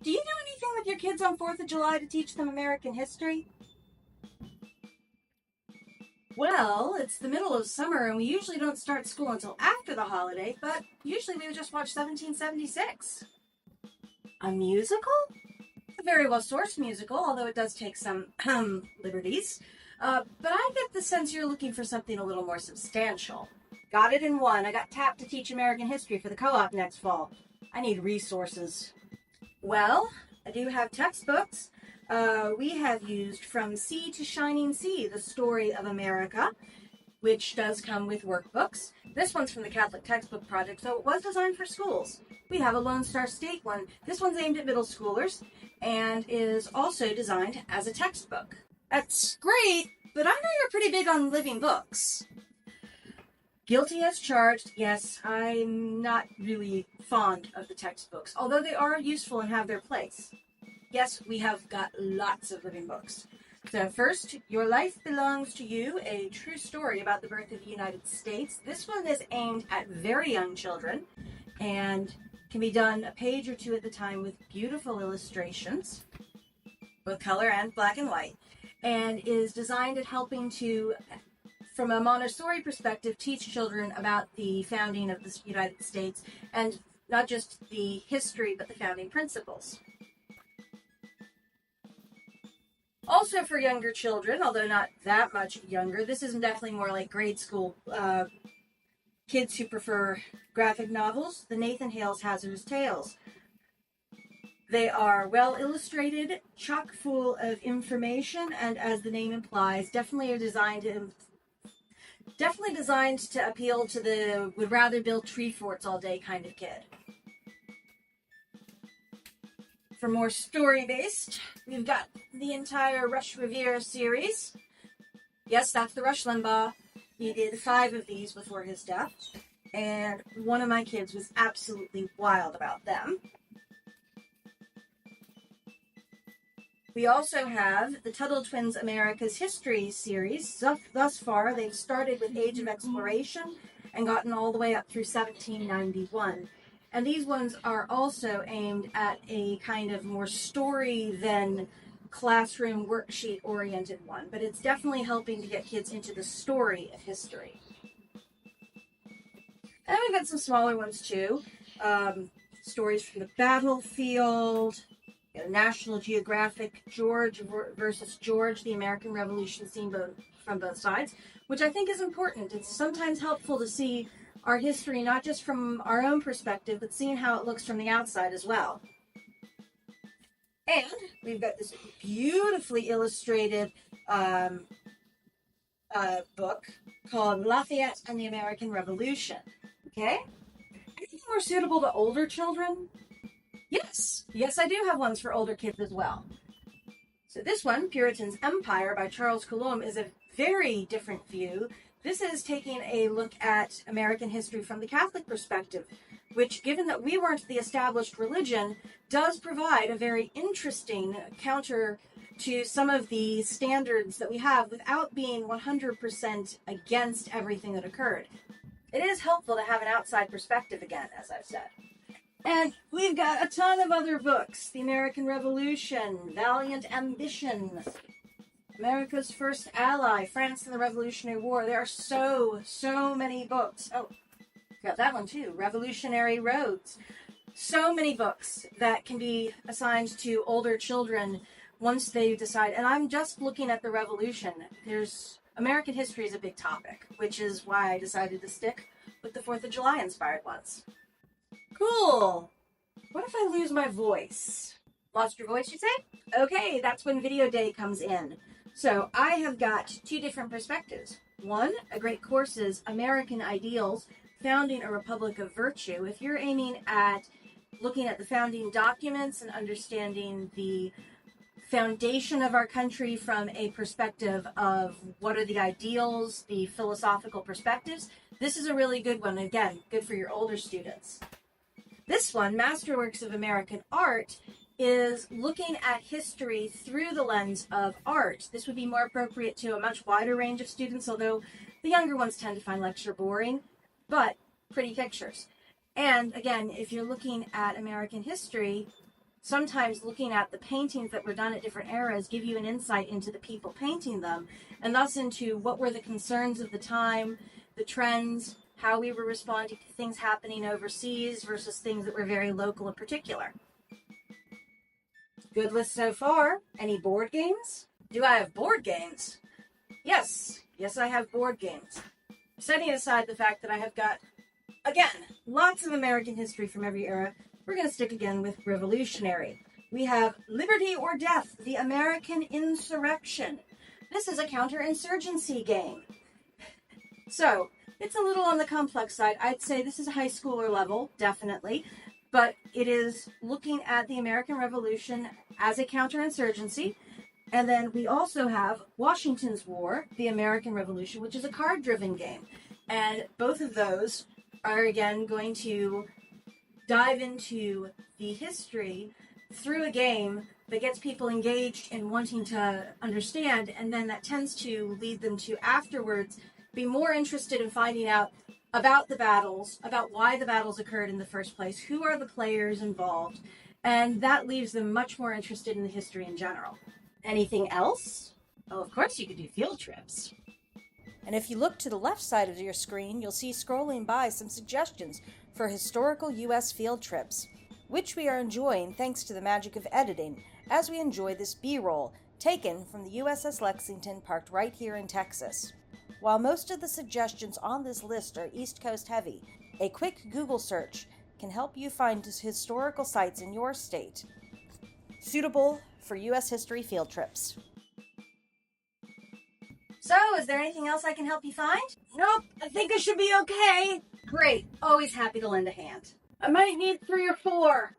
Do you do anything with your kids on 4th of July to teach them American history? Well, it's the middle of summer and we usually don't start school until after the holiday, but usually we would just watch 1776. A musical? A very well-sourced musical, although it does take some liberties. But I get the sense you're looking for something a little more substantial. Got it in one. I got tapped to teach American history for the co-op next fall. I need resources. Well, I do have textbooks. We have used From Sea to Shining Sea, the story of America, which does come with workbooks. This one's from the Catholic Textbook Project, so it was designed for schools. We have a Lone Star State one. This one's aimed at middle schoolers and is also designed as a textbook. That's great, but I know you're pretty big on living books. Guilty as charged. Yes, I'm not really fond of the textbooks, although they are useful and have their place. Yes, we have got lots of living books. So first, Your Life Belongs to You, a true story about the birth of the United States. This one is aimed at very young children and can be done a page or two at a time with beautiful illustrations, both color and black and white, and is designed at helping to, from a Montessori perspective, teach children about the founding of the United States, and not just the history, but the founding principles. Also for younger children, although not that much younger, this is definitely more like grade school kids who prefer graphic novels, the Nathan Hale's Hazardous Tales. They are well illustrated, chock full of information, and as the name implies, definitely designed to appeal to the would rather build tree forts all day kind of kid. For more story-based, we've got the entire Rush Revere series. Yes, that's the Rush Limbaugh. He did 5 of these before his death, and one of my kids was absolutely wild about them. We also have the Tuttle Twins America's History series. Thus far, they've started with Age of Exploration and gotten all the way up through 1791. And these ones are also aimed at a kind of more story than classroom worksheet-oriented one, but it's definitely helping to get kids into the story of history. And we've got some smaller ones too. Stories from the battlefield, National Geographic, George versus George, the American Revolution seen from both sides, which I think is important. It's sometimes helpful to see our history not just from our own perspective, but seeing how it looks from the outside as well. And we've got this beautifully illustrated book called Lafayette and the American Revolution. Okay? Anything more suitable to older children? Yes, I do have ones for older kids as well. So this one, Puritan's Empire by Charles Coulomb, is a very different view. This is taking a look at American history from the Catholic perspective, which, given that we weren't the established religion, does provide a very interesting counter to some of the standards that we have without being 100% against everything that occurred. It is helpful to have an outside perspective again, as I've said. And we've got a ton of other books. The American Revolution, Valiant Ambition, America's First Ally, France and the Revolutionary War. There are so many books. Oh, got that one too. Revolutionary Roads. So many books that can be assigned to older children once they decide. And I'm just looking at the Revolution. American history is a big topic, which is why I decided to stick with the 4th of July inspired ones. Cool. What if I lose my voice? Lost your voice, you say? Okay, that's when video day comes in. So I have got 2 different perspectives. One, a great course is American Ideals, Founding a Republic of Virtue. If you're aiming at looking at the founding documents and understanding the foundation of our country from a perspective of what are the ideals, the philosophical perspectives, this is a really good one. Again, good for your older students. This one, Masterworks of American Art, is looking at history through the lens of art. This would be more appropriate to a much wider range of students, although the younger ones tend to find lecture boring, but pretty pictures. And again, if you're looking at American history, sometimes looking at the paintings that were done at different eras give you an insight into the people painting them, and thus into what were the concerns of the time, the trends, how we were responding to things happening overseas versus things that were very local and particular. Good list so far. Any board games? Do I have board games? Yes. Yes, I have board games. Setting aside the fact that I have got, again, lots of American history from every era, we're going to stick again with Revolutionary. We have Liberty or Death, the American Insurrection. This is a counterinsurgency game. So, it's a little on the complex side. I'd say this is a high schooler level, definitely. But it is looking at the American Revolution as a counterinsurgency. And then we also have Washington's War, the American Revolution, which is a card-driven game. And both of those are, again, going to dive into the history through a game that gets people engaged in wanting to understand, and then that tends to lead them to afterwards be more interested in finding out about the battles, about why the battles occurred in the first place, who are the players involved, and that leaves them much more interested in the history in general. Anything else? Oh, of course you could do field trips. And if you look to the left side of your screen, you'll see scrolling by some suggestions for historical U.S. field trips, which we are enjoying thanks to the magic of editing as we enjoy this B-roll taken from the USS Lexington parked right here in Texas. While most of the suggestions on this list are East Coast heavy, a quick Google search can help you find historical sites in your state suitable for U.S. history field trips. So, is there anything else I can help you find? Nope, I think I should be okay. Great, always happy to lend a hand. I might need 3 or 4.